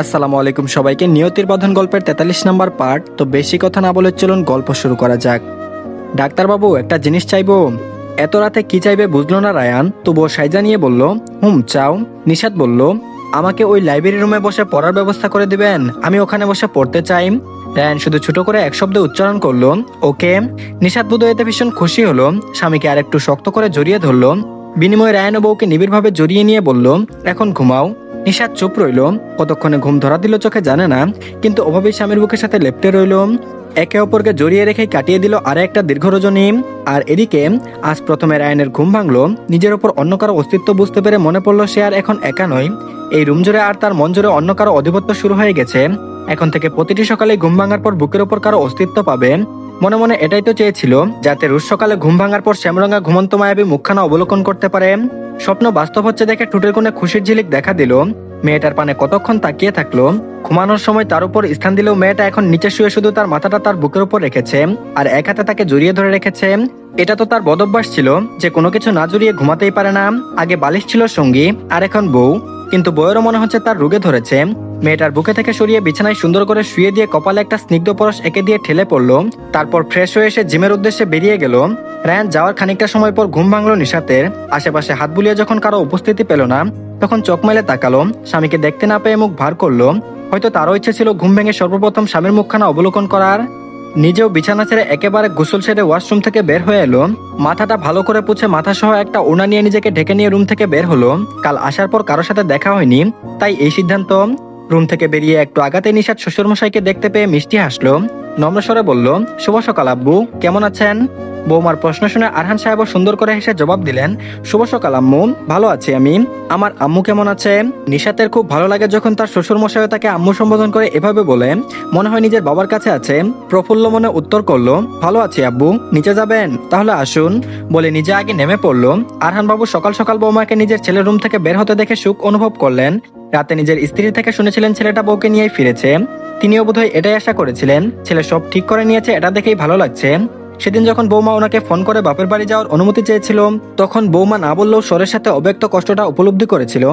আসসালামু আলাইকুম সবাইকে। নিয়তির বাঁধন গল্পের 43 নম্বর পার্ট। তো বেশি কথা না বলে চলুন গল্প শুরু করা যাক। ডাক্তারবাবু, একটা জিনিস চাইবো। এত রাতে কি চাইবে বুঝলো না রায়ান, তবুও সাইজা নিয়ে বলল, চাও। নিশাত বলল, আমাকে ওই লাইব্রেরি রুমে বসে পড়ার ব্যবস্থা করে দিবেন, আমি ওখানে বসে পড়তে চাই। রায়ান শুধু ছোট করে এক শব্দে উচ্চারণ করলো, ওকে। নিশাত বোধহয় এতে ভীষণ খুশি হলো, স্বামীকে আরেকটু শক্ত করে জড়িয়ে ধরলো। বিনিময়ে রায়ান ও বউকে নিবিড়ভাবে জড়িয়ে নিয়ে বলল, এখন ঘুমাও। নিশাত চুপ রইল। কতক্ষণে ঘুম ধরা দিল চোখে জানে না, কিন্তু অভাবী স্বামীর বুকের সাথে লেপ্টে রইল। একে অপরকে জড়িয়ে রেখে কাটিয়ে দিল আরে একটা দীর্ঘ রজনী। আর এদিকে আজ প্রথমে রায়ানের ঘুম ভাঙলো। নিজের ওপর অন্য কারো অস্তিত্ব বুঝতে পেরে মনে পড়লো সে আর এখন একা নয়। এই রুম জুড়ে আর তার মন জুড়ে অন্য কারো আধিপত্য শুরু হয়ে গেছে। এখন থেকে প্রতিটি সকালে ঘুম ভাঙার পর বুকের ওপর কারো অস্তিত্ব পাবে। মনে মনে এটাই তো চেয়েছিল, যাতে রোজ সকালে ঘুম ভাঙার পর শ্যামরঙা ঘুমন্ত মায়াবী মুখখানা অবলোকন করতে পারে। স্বপ্ন বাস্তব হচ্ছে দেখে ঠোঁটের কোণে খুশির ঝিলিক দেখা দিল। মেয়েটার পানে কতক্ষণ তাকিয়ে থাকলো। ঘুমানোর সময় তার উপর স্থান দিলেও মেয়েটা এখন নিচে শুয়ে শুধু তার মাথাটা তার বুকের উপর রেখেছে আর এক হাতে তাকে জড়িয়ে ধরে রেখেছে। এটা তো তার বদভ্যাস ছিল যে কোনো কিছু না জড়িয়ে ঘুমাতেই পারে না। আগে বালিশ ছিল সঙ্গী, আর এখন বউ। কিন্তু বউয়েরও মনে হচ্ছে তার রোগে ধরেছে। মেয়েটার বুকে থেকে সরিয়ে বিছানায় সুন্দর করে শুয়ে দিয়ে কপালে একটা স্নিগ্ধ পরশ এঁকে দিয়ে ঠেলে পড়লো। তারপর ফ্রেশ হয়ে এসে জিমের উদ্দেশ্যে বেরিয়ে গেল। রায়ান যাওয়ার খানিকটা সময় পর ঘুম ভাঙলো নিশাতের। আশেপাশে হাত বুলিয়ে যখন কারো উপস্থিতি পেল না, তখন চোখ মেলে তাকালো। স্বামীকে দেখতে না পেয়ে মুখ ভার করলো। হয়তো তারও ইচ্ছে ছিল ঘুম ভেঙে সর্বপ্রথম স্বামীর মুখখানা অবলোকন করার। নিজেও বিছানা ছেড়ে একেবারে গোসল সেরে ওয়াশরুম থেকে বের হয়ে এলো। মাথাটা ভালো করে পুছে মাথা সহ একটা ওড়না নিয়ে নিজেকে ঢেকে নিয়ে রুম থেকে বের হলো। কাল আসার পর কারোর সাথে দেখা হয়নি, তাই এই সিদ্ধান্ত। রুম থেকে বেরিয়ে একটু আগাতে নিশাত শ্বশুরমশাইকে দেখতে পেয়ে মিষ্টি হাসলো। নম্র স্বরে বলল, শুভ সকাল আব্বু, কেমন আছেন? বৌমার প্রশ্ন শুনে আরহান সাহেবও সুন্দর করে হেসে জবাব দিলেন, শুভ সকাল আম্মু, ভালো আছি আমি। আমার আম্মু কেমন আছে? নিশাতের খুব ভালো লাগে যখন তার শ্বশুর মশাইও তাকে আম্মু সম্বোধন করে এভাবে বলে, মনে হয় নিজের বাবার কাছে আছে। প্রফুল্ল মনে উত্তর করলো, ভালো আছি আব্বু, নিচে যাবেন? তাহলে আসুন, বলে নিজে আগে নেমে পড়লো। আরহান বাবু সকাল সকাল বৌমাকে নিজের ছেলের রুম থেকে বের হতে দেখে সুখ অনুভব করলেন। রাতে নিজের স্ত্রী থেকে শুনেছিলেন ছেলেটা বউকে নিয়েই ফিরেছে। তিনিও বোধহয় এটাই আশা করেছিলেন। ছেলে সব ঠিক করে নিয়েছে, এটা দেখেই ভালো লাগছে। সেদিন যখন বৌমা ওনাকে ফোন করে বাপের বাড়ি যাওয়ার অনুমতি চেয়েছিল, তখন বৌমা না বললেও স্বরের সাথে অব্যক্ত কষ্টটা উপলব্ধি করেছিল।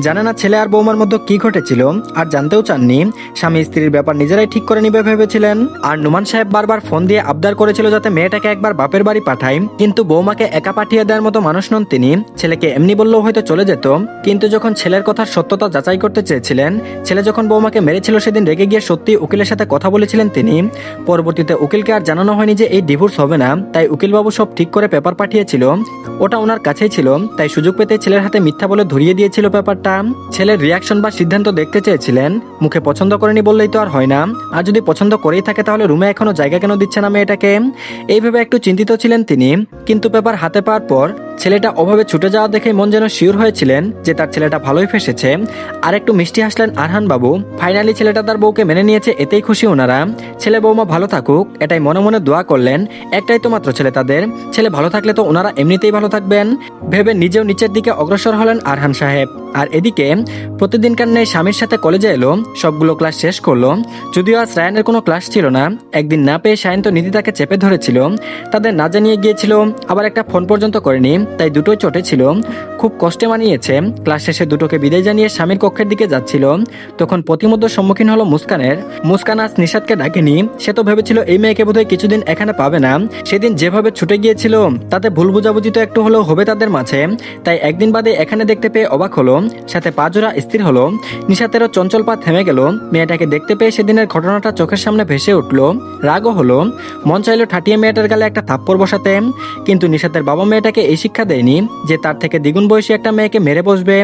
জানে না ছেলে আর বৌমার মধ্যে কি ঘটেছিল, আর জানতেও চাননি। স্বামী স্ত্রীর ব্যাপার নিজেরাই ঠিক করে নিবে ভেবেছিলেন। আর নুমান সাহেব বারবার ফোন দিয়ে আবদার করেছিল যাতে মেয়েটাকে একবার বাপের বাড়ি পাঠায়, কিন্তু বৌমাকে একা পাঠিয়ে দেওয়ার মতো মানুষ নন তিনি। ছেলেকে এমনি বললেও হয়তো চলে যেত, কিন্তু যখন ছেলের কথার সত্যতা যাচাই করতে চেয়েছিলেন, ছেলে যখন বৌমাকে মেরেছিল সেদিন রেগে গিয়ে সত্যি উকিলের সাথে কথা বলেছিলেন তিনি। পরবর্তীতে উকিলকে আর জানানো হয়নি যে এই ডিভোর্স হবে না, তাই উকিলবাবু সব ঠিক করে পেপার পাঠিয়েছিল। ওটা ওনার কাছেই ছিল, তাই সুযোগ পেতে ছেলের হাতে মিথ্যা বলে ধরিয়ে দিয়েছিল পেপারটা। ছেলের রিয়াকশন বা সিদ্ধান্ত দেখতে চেয়েছিলেন। মুখে পছন্দ করেনি বললেই তো আর হয় না। আর যদি পছন্দ করেই থাকে তাহলে রুমে এখনো জায়গা কেন দিচ্ছে না মেয়েটাকে? এইভাবে একটু চিন্তিত ছিলেন তিনি। কিন্তু পেপার হাতে পাওয়ার পর ছেলেটা অভাবে ছুটে যাওয়া দেখে মন যেন শিওর হয়েছিলেন যে তার ছেলেটা ভালোই ফেসেছে। আর একটু মিষ্টি হাসলেন আরহান বাবু। ফাইনালি ছেলেটা তার বউকে মেনে নিয়েছে, এতেই খুশি ওনারা। ছেলে বৌমা ভালো থাকুক, এটাই মনে মনে দোয়া করলেন। একটাই তো মাত্র ছেলে তাদের, ছেলে ভালো থাকলে তো ওনারা এমনিতেই ভালো থাকবেন ভেবে নিজেও নিচের দিকে অগ্রসর হলেন আরহান সাহেব। আর এদিকে প্রতিদিনকার ন্যায় স্বামীর সাথে কলেজে এলো, সবগুলো ক্লাস শেষ করলো। যদিও আজ রায়ানের কোনো ক্লাস ছিল না। একদিন না পেয়ে সায়ন তো নীতি তাকে চেপে ধরেছিল। তাদের না জানিয়ে গিয়েছিল, আবার একটা ফোন পর্যন্ত করেনি, তাই দুটোই চটে ছিল। খুব কষ্টে মানিয়েছে। ক্লাস শেষে দুটোকে বিদায় জানিয়ে স্বামীর কক্ষের দিকে যাচ্ছিল, তখন প্রতিমধ্য সম্মুখীন হলো মুস্কানের। মুস্কান আজ নিশাতকে ডাকেনি। সে তো ভেবেছিল এই মেয়েকে বোধহয় কিছুদিন এখানে পাবে না। সেদিন যেভাবে ছুটে গিয়েছিল তাতে ভুল বুঝাবুঝি তো একটু হলেও হবে তাদের মাঝে, তাই একদিন বাদে এখানে দেখতে পেয়ে অবাক হলো। সাথে পা জোড়া স্থির হলো। নিশাতেরও চঞ্চল পা থেমে গেল। মেয়েটাকে দেখতে পেয়ে সেদিনের ঘটনাটা চোখের সামনে ভেসে উঠলো। রাগও হলো। মন চাইলো ঠাটিয়ে মেয়েটার গালে একটা থাপ্পড় বসাতে, কিন্তু নিশাতের বাবা মেয়েটাকে এই শিক্ষা দেয়নি যে তার থেকে দ্বিগুণ বয়সী একটা মেয়েকে মেরে বসবে।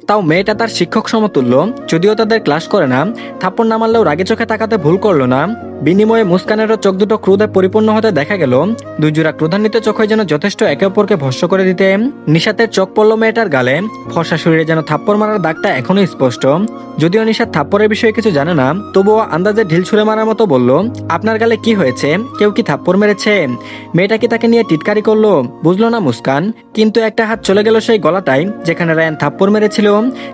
তাও মেয়েটা তার শিক্ষক সমতুল্য, যদিও তাদের ক্লাস করে না। থাপ্পড় না মারলেও রাগে চোখে তাকাতে ভুল করলো না। বিনিময়ে মুস্কানেরও চোখ দুটো ক্রোধে পরিপূর্ণ হতে দেখা গেল। দুই জোড়া ক্রোধান্বিত চোখে যেন যথেষ্ট একে অপরকে ভস্য করে দিতে। নিশাতের চোখ পড়ল মেয়েটার গালে। ফর্সা শরীরে যেন থাপ্পড় মারার দাগটা এখনো স্পষ্ট। যদিও নিশাত থাপ্পড়ের বিষয়ে কিছু জানে না, তবুও আন্দাজে ঢিল ছুঁড়ে মারার মতো বলল, আপনার গালে কি হয়েছে? কেউ কি থাপ্পড় মেরেছে? মেয়েটা কি তাকে নিয়ে টিটকারি করলো? বুঝলো না মুস্কান। কিন্তু একটা হাত চলে গেল সেই গলাটাই যেখানে রায়ান থাপ্পড় মেরেছিল।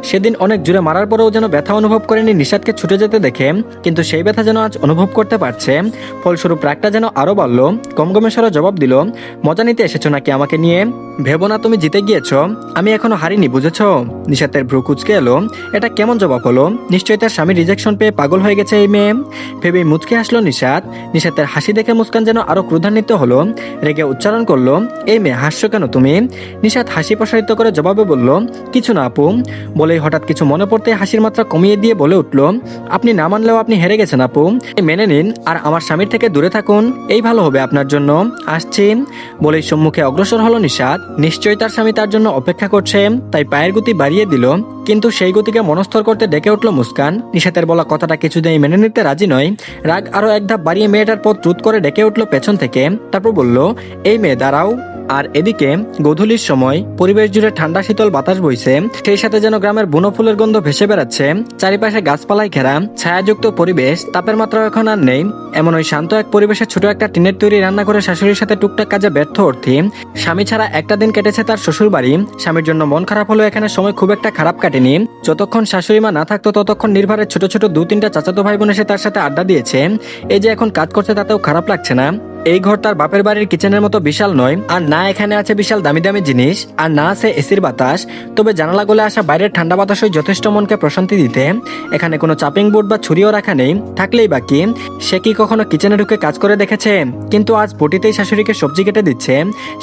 সেদিন অনেক জোরে মারার পরেও যেন ব্যথা অনুভব করেনি নিশাদকে ছুটে যেতে দেখে, কিন্তু সেই ব্যথা যেন আজ অনুভব করতে পারছে। ফলস্বরূপ রাগটা যেন আরো বাড়ল। গমগমে স্বরে জবাব দিল, মজা নিতে এসেছো নাকি আমাকে নিয়ে? ভেবো না তুমি জিতে গিয়েছো, আমি এখনো হারিনি, বুঝেছো? নিশাতের ভ্রু কুচকে এলো। এটা কেমন জবাব হলো? নিশ্চয়ই তার স্বামী রিজেকশন পেয়ে পাগল হয়ে গেছে এই মেয়ে। ভেবেই মুচকে হাসলো নিশাত। নিশাতের হাসি দেখে মুস্কান যেন আরো ক্রোধান্বিত হলো। রেগে উচ্চারণ করলো, এই মেয়ে হাসছো কেন তুমি? নিশাত হাসি প্রসারিত করে জবাবে বলল, কিছু না আপু। বলেই হঠাৎ কিছু মনে পড়তে হাসির মাত্রা কমিয়ে দিয়ে বলে উঠল, আপনি না মানলেও আপনি হেরে গেছেন আপু, মেনে নিন আর আমার স্বামীর থেকে দূরে থাকুন, এই ভালো হবে আপনার জন্য। আসছি। বলেই সম্মুখে অগ্রসর হলো নিশাত। নিশ্চয়ই তার স্বামী তার জন্য অপেক্ষা করছে, তাই পায়ের গতি বাড়িয়ে দিল। কিন্তু সেই গতিকে মনস্থর করতে ডেকে উঠল মুস্কান। নিশাতের বলা কথাটা কিছুতেই মেনে নিতে রাজি নয়। রাগ আরো এক ধাপ বাড়িয়ে মেয়েটার পথ রোধ করে ডেকে উঠল পেছন থেকে। তারপর বলল, এই মেয়ে দাঁড়াও। আর এদিকে গোধূলির সময় পরিবেশ জুড়ে ঠান্ডা শীতল বাতাস বইছে, সেই সাথে যেন গ্রামের বুনো ফুলের গন্ধ ভেসে বেড়াচ্ছে। চারিপাশে গাছপালায় ঘেরা ছায়াযুক্ত পরিবেশ, তাপের মাত্রা এখন আর নেই। এমন ওই শান্ত এক পরিবেশে ছোট একটা টিনের তৈরি রান্না করে শাশুড়ির সাথে টুকটাক কাজে ব্যর্থ অর্থী। স্বামী ছাড়া একটা দিন কেটেছে তার শ্বশুর বাড়ি। স্বামীর জন্য মন খারাপ হলো, এখানে সময় খুব একটা খারাপ কাটেনি। যতক্ষণ শাশুড়ি মা না থাকতো ততক্ষণ নির্ভরের ছোট ছোট 2-3টা চাচাতো ভাই বোন এসে তার সাথে আড্ডা দিয়েছে। এই যে এখন কাজ করছে তাতেও খারাপ লাগছে না। এই ঘর তার বাপের বাড়ির কিচেনের মতো বিশাল নয়, আর না এখানে আছে বিশাল দামি দামি জিনিস, আর না আছে এসির বাতাস। তবে জানালা গলে আসা বাইরের ঠান্ডা বাতাসই যথেষ্ট মনকে প্রশান্তি দিতে। এখানে কোনো চাপিং বোর্ড বা ছুরিও রাখা নেই, থাকলেই বাকি। সে কি কখনো কিচেনে ঢুকে কাজ করে দেখেছে? কিন্তু আজ পটিতেই শাশুড়িকে সবজি কেটে দিচ্ছে।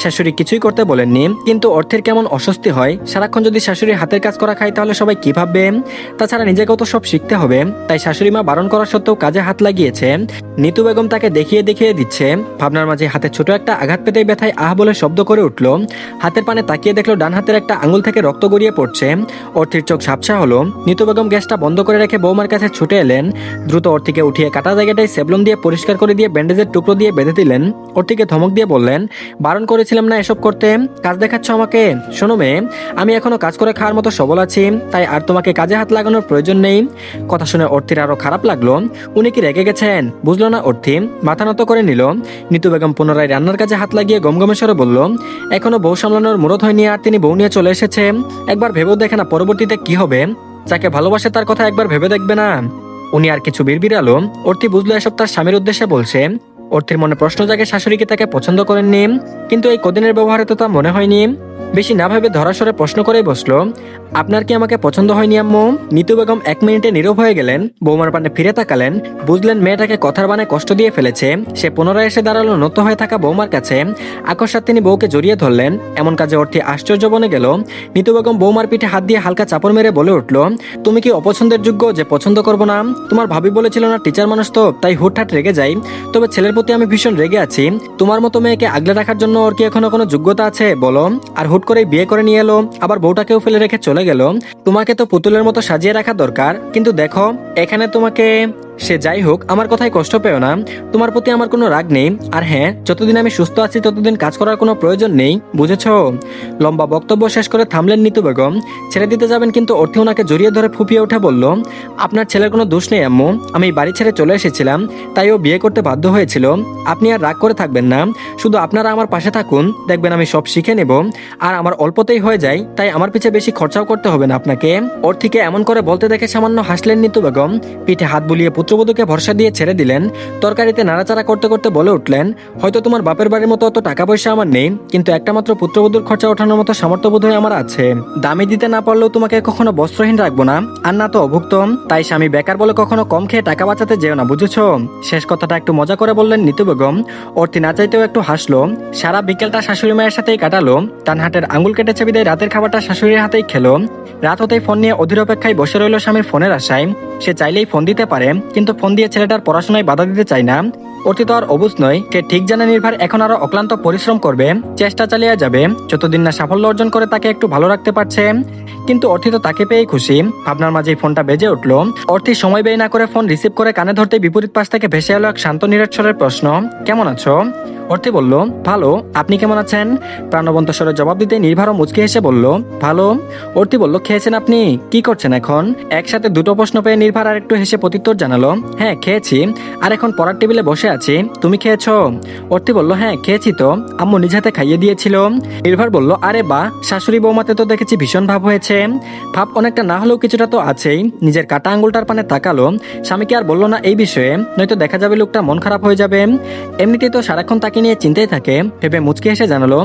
শাশুড়ি কিছুই করতে বলেননি, কিন্তু অর্থের কেমন অস্বস্তি হয়। সারাক্ষণ যদি শাশুড়ির হাতের কাজ করা খাই তাহলে সবাই কি ভাববে? তাছাড়া নিজেকেও তো সব শিখতে হবে। তাই শাশুড়ি মা বারণ করা সত্ত্বেও কাজে হাত লাগিয়েছে। নিতু বেগম তাকে দেখিয়ে দেখিয়ে দিচ্ছে। ভাবনার মাঝে হাতে ছোট একটা আঘাত পেতেই ব্যথায় আহ বলে শব্দ করে উঠল। হাতের পানে তাকিয়ে দেখলো ডান হাতের একটা আঙুল থেকে রক্ত গড়িয়ে পড়ছে। অর্থির চোখ ঝাপসা হলো। নিতু বেগম গ্যাসটা বন্ধ করে রেখে বৌমার কাছে ছুটে এলেন। দ্রুত অর্থিকে উঠিয়ে কাটা জায়গাটায় সেবলন দিয়ে পরিষ্কার করে দিয়ে ব্যান্ডেজের টুকরো দিয়ে বেঁধে দিলেন। অর্থিকে ধমক দিয়ে বললেন, বারণ করেছিলাম না এসব করতে? কাজ দেখাচ্ছ আমাকে? শোনো মেয়ে, আমি এখনো কাজ করে খাওয়ার মতো সবল আছি, তাই আর তোমাকে কাজে হাত লাগানোর প্রয়োজন নেই। কথা শুনে অর্থির আরো খারাপ লাগলো। উনি কি রেগে গেছেন? বুঝলো না অর্থি, মাথা নত করে নিল। নিতু বেগম পুনরায় রান্নার কাজে হাত লাগিয়ে গমগমে স্বরে বলল, এখনো বউ সামলানোর মুরত হয়নি আর তিনি বউ নিয়ে চলে এসেছে। একবার ভেবেও দেখে না পরবর্তীতে কি হবে। যাকে ভালোবাসে তার কথা একবার ভেবে দেখবে না? উনি আর কিছু বিড়বিড়ালো। অর্থি বুঝলো এসব তার স্বামীর উদ্দেশ্যে বলছে। অর্থির মনে প্রশ্ন জাগে, শাশুড়িকে তাকে পছন্দ করেননি, কিন্তু এই কদিনের ব্যবহারে তো তা মনে হয়নি। বেশি না ভেবে ধরাসরে প্রশ্ন করেই বসলো, আপনার কি আমাকে পছন্দ হয়নি আম্মু? নিতু বেগম 1 মিনিটে নীরব হয়ে গেলেন। বৌমার পানে ফিরে তাকালেন। বুঝলেন মেয়েটাকে কথার বানে কষ্ট দিয়ে ফেলেছে। সে পুনরায় এসে দাঁড়ালো নত হয়ে থাকা বৌমার কাছে। আকস্মাৎ তিনি বউকে জড়িয়ে ধরলেন। এমন কাজে অর্থে আশ্চর্য বনে গেল। নিতু বেগম বৌমার পিঠে হাত দিয়ে হালকা চাপড় মেরে বলে উঠল, তুমি কি অপছন্দের যোগ্য যে পছন্দ করবো না? তোমার ভাবি বলেছিল না টিচার মানুষ তো, তাই হুটহাট রেগে যাই। তবে ছেলের প্রতি আমি ভীষণ রেগে আছি। তোমার মতো মেয়েকে আগলে রাখার জন্য ওর কি এখনো কোনো যোগ্যতা আছে বলো? আর হুট করে বিয়ে করে নিয়ে এলো, আবার বউটাকেও ফেলে রেখে চলে গেল। তোমাকে তো পুতুলের মতো সাজিয়ে রাখা দরকার, কিন্তু দেখো এখানে তোমাকে। সে যাই হোক, আমার কথায় কষ্ট পেও না। তোমার প্রতি আমার কোনো রাগ নেই। আর হ্যাঁ, যতদিন আমি সুস্থ আছি ততদিন কাজ করার কোনো প্রয়োজন নেই, বুঝেছো? লম্বা বক্তব্য শেষ করে থামলেন নিতু বেগম। ছেড়ে দিতে যাবেন, কিন্তু অর্থে ওনাকে জড়িয়ে ধরে ফুপিয়ে উঠে বলল, আপনার ছেলের কোনো দোষ নেই আম্মু। আমি বাড়ি ছেড়ে চলে এসেছিলাম, তাই ও বিয়ে করতে বাধ্য হয়েছিল। আপনি আর রাগ করে থাকবেন না। শুধু আপনারা আমার পাশে থাকুন, দেখবেন আমি সব শিখে নেব। আর আমার অল্পতেই হয়ে যায়, তাই আমার পিছে বেশি খরচাও করতে হবে না আপনাকে। অর্থিকে এমন করে বলতে দেখে সামান্য হাসলেন নিতু বেগম। পিঠে হাত বুলিয়ে পুত্রবধূকে ভরসা দিয়ে ছেড়ে দিলেন। তরকারিতে নাড়াচাড়া করতে করতে বলে উঠলেন, হয়তো তোমার বাপের বাড়ির মতো অত টাকা পয়সা আমার নেই, কিন্তু একটা মাত্র পুত্রবধূর খরচা ওঠানোর মতো সামর্থ্য বোধহয় আমার আছে। দামি দিতে না পারলেও তোমাকে কখনো বস্ত্রহীন রাখবো না, আর না তো অভুক্ত। তাই স্বামী বেকার বলে কখনো কম খেয়ে টাকা বাঁচাতে যেও না, বুঝেছো? শেষ কথাটা একটু মজা করে বললেন নিতু বেগম। অর্থি না চাইতেও একটু হাসলো। সারা বিকেলটা শাশুড়ি মায়ের সাথেই কাটালো। তার হাতের আঙুল কেটেছে বিদায় রাতের খাবারটা শাশুড়ির হাতেই খেলো। রাত হতেই ফোন নিয়ে অধীর অপেক্ষায় বসে রইল স্বামীর ফোনের আশায়। সে চাইলেই ফোন দিতে পারে, কিন্তু ফোন দিয়ে ছেলেটার পড়াশোনায় বাধা দিতে চায় না। অর্থি তো আর অবুঝ নয়। সে ঠিক জানে নির্ভর এখন আরো অক্লান্ত পরিশ্রম করবে, চেষ্টা চালিয়ে যাবে, যতদিন না সাফল্য অর্জন করে তাকে একটু ভালো রাখতে পারছে। কিন্তু অর্থি তো তাকে পেয়েই খুশি। ভাবনার মাঝেই ফোনটা বেজে উঠলো। অর্থি সময় ব্যয় না করে ফোন রিসিভ করে কানে ধরতে বিপরীত পাশ থেকে ভেসে এলো এক শান্ত নিরক্ষরের প্রশ্ন, কেমন আছো? অর্থি বলল, ভালো, আপনি কেমন আছেন? প্রাণবন্ত স্বরে জবাব দিতে নির্ভারও মুচকি হেসে বলল, ভালো। অর্থি বলল, খেয়েছেন আপনি? কি করছেন এখন? একসাথে দুটো প্রশ্ন পেয়ে নির্ভার আর একটু হেসে প্রত্যুত্তর জানালো, হ্যাঁ খেয়েছি, আর এখন পড়ার টেবিলে বসে আছি। তুমি খেয়েছো? অর্থি বলল, হ্যাঁ খেয়েছি তো, আম্মু নিজ হাতে খাইয়ে দিয়েছিল। নির্ভার বলল, আরে বাহ, শাশুড়ি বৌমাতে তো দেখেছি ভীষণ ভাব হয়েছে। ভাব অনেকটা না হলেও কিছুটা তো আছেই। নিজের কাটা আঙ্গুলটার পানে তাকালো। স্বামীকে আর বলল না এই বিষয়ে, নয়তো দেখা যাবে লোকটা মন খারাপ হয়ে যাবে। এমনিতেই তো সারাক্ষণ তাকে নিয়ে চিন্তায় থাকে, ভেবে মুচকি হেসে জানালো,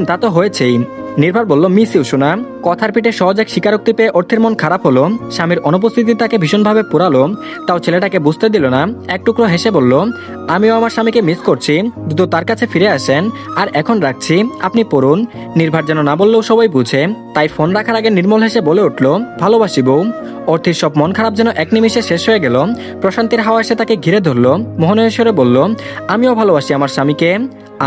তা তো হয়েছেই। নির্ভর বলল, মিস ইউ শোনা। কথার পিঠে সহজ এক স্বীকারোক্তি পেয়ে অর্থের মন খারাপ হলো। স্বামীর অনুপস্থিতি তাকে ভীষণভাবে পোড়ালো, তাও ছেলেটাকে বুঝতে দিল না। এক টুকরো হেসে বলল, আমিও আমার স্বামীকে মিস করছি, দ্রুত তার কাছে ফিরে আসেন। আর এখন রাখছি, আপনি পড়ুন। নির্ভর যেন না বললেও সবাই বুঝে, তাই ফোন রাখার আগে নির্মল হেসে বলে উঠল, ভালোবাসি বউ। অর্থের সব মন খারাপ যেন এক নিমিষে শেষ হয়ে গেল। প্রশান্তির হাওয়া এসে তাকে ঘিরে ধরলো। মোহনেশ্বরে বলল, আমিও ভালোবাসি আমার স্বামীকে।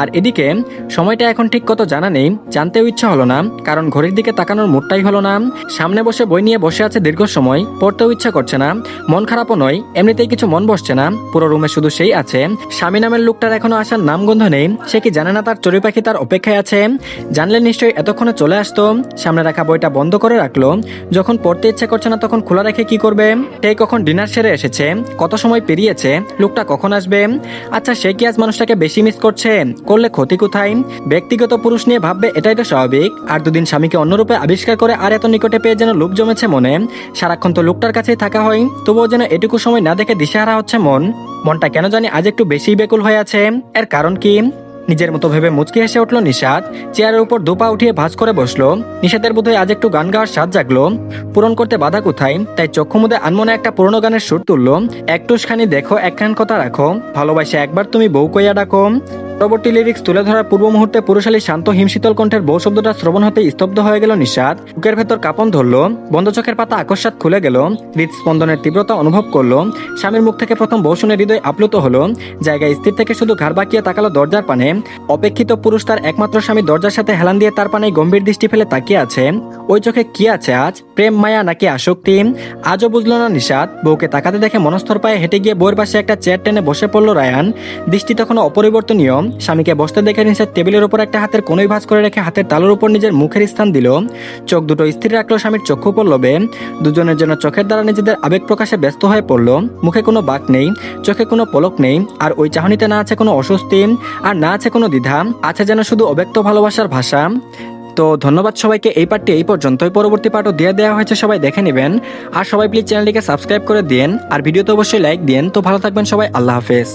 আর এদিকে সময়টা এখন ঠিক কত জানা নেই, জানতেও ইচ্ছা হলো না, কারণ ঘড়ির দিকে তাকানোর মুডটাই হলো না। সামনে বসে বই নিয়ে বসে আছে দীর্ঘ সময়, পড়তেও ইচ্ছা করছে না। মন খারাপও নয়, এমনিতেই কিছু মন বসছে না। পুরো রুমে শুধু সেই আছে। স্বামী নামের লোকটার এখনো আসার নামগন্ধ নেই। সে কি জানে না তার চড়ুই পাখি তার অপেক্ষায় আছে? জানলে নিশ্চয়ই এতক্ষণে চলে আসতো। সামনে রাখা বইটা বন্ধ করে রাখলো। যখন পড়তে ইচ্ছে করছে না তখন খোলা রেখে কি করবে? সেই কখন ডিনার সেরে এসেছে, কত সময় পেরিয়েছে, লোকটা কখন আসবে? আচ্ছা সে কি আজ মানুষটাকে বেশি মিস করছে? করলে ক্ষতি কোথায়? ব্যক্তিগত পুরুষ নিয়ে ভাববে, এটাই তো স্বাভাবিক। আর দুদিন স্বামীকে অন্যরূপে আবিষ্কার করে আর এত নিকটে পেয়ে যেন লোভ জমেছে মনে। সারাক্ষণ তো লোকটার কাছেই থাকা হয়, তবুও যেন এটুকু সময় না দেখে দিশেহারা হচ্ছে মনটা কেন জানি আজ একটু বেশি বেকুল হয়ে আছে। এর কারণ কি? নিজের মতো ভেবে মুচকি হেসে উঠল নিশাত। চেয়ারের উপর দুপা উঠিয়ে ভাঁজ করে বসলো। নিশাতের বোধহয় আজ একটু গান গাওয়ার স্বাদ জাগলো। পূরণ করতে বাধা কোথায়? তাই চক্ষু মুদে আনমনে একটা পুরোনো গানের সুর তুললো। একটুখানি দেখো, একখান কথা রাখো, ভালোবাসে একবার তুমি বউ কইয়া ডাকো। পরবর্তী লিরিক্স তুলে ধরার পূর্ব মুহূর্তে পুরুষালী শান্ত হিমশীতল কণ্ঠের বউ শব্দটা শ্রবণ হতে স্তব্ধ হয়ে গেল নিশাত। বুকের ভেতর কাঁপন ধরলো, বন্ধ চোখের পাতা আকস্মাৎ খুলে গেল। হৃদস্পন্দনের তীব্রতা অনুভব করলো। স্বামীর মুখ থেকে প্রথম বউ শুনে হৃদয় আপ্লুত হলো। জায়গায় স্থির থেকে শুধু ঘাড় বাঁকিয়ে তাকালো দরজার পানে। অপেক্ষিত পুরুষ তার একমাত্র স্বামী দরজার সাথে হেলান দিয়ে তার পানে গম্ভীর দৃষ্টি ফেলে তাকিয়ে আছে। ওই চোখে কি আছে আজ? প্রেম, মায়া নাকি আসক্তি? আজও বুঝলো না নিশাত। বউকে তাকাতে দেখে মনস্থর পায়ে হেঁটে গিয়ে বউয়ের পাশে একটা চেয়ার টেনে বসে পড়লো রায়ান। দৃষ্টি তখনও অপরিবর্তনীয়। স্বামীকে বসতে দেখে নিশাত টেবিলের উপর একটা হাতের কোনোই ভাঁজ করে রেখে হাতের তালুর উপর নিজের মুখের স্থান দিল। চোখ দুটো স্থির রাখলো স্বামীর চক্ষু পল্লবে। দুজনের জন্য চোখের দ্বারা নিজেদের আবেগ প্রকাশে ব্যস্ত হয়ে পড়লো। মুখে কোনো বাক নেই, চোখে কোনো পলক নেই। আর ওই চাহনিতে না আছে কোনো অস্বস্তি, আর না আছে কোনো দ্বিধা, আছে যেন শুধু অব্যক্ত ভালোবাসার ভাষা। তো ধন্যবাদ সবাইকে। এই পার্টটি এই পর্যন্তই। পরবর্তী পার্টও দিয়ে দেওয়া হয়েছে, সবাই দেখে নেবেন। আর সবাই প্লিজ চ্যানেলটিকে সাবস্ক্রাইব করে দিন, আর ভিডিওতে অবশ্যই লাইক দিন। তো ভালো থাকবেন সবাই, আল্লাহ হাফেজ।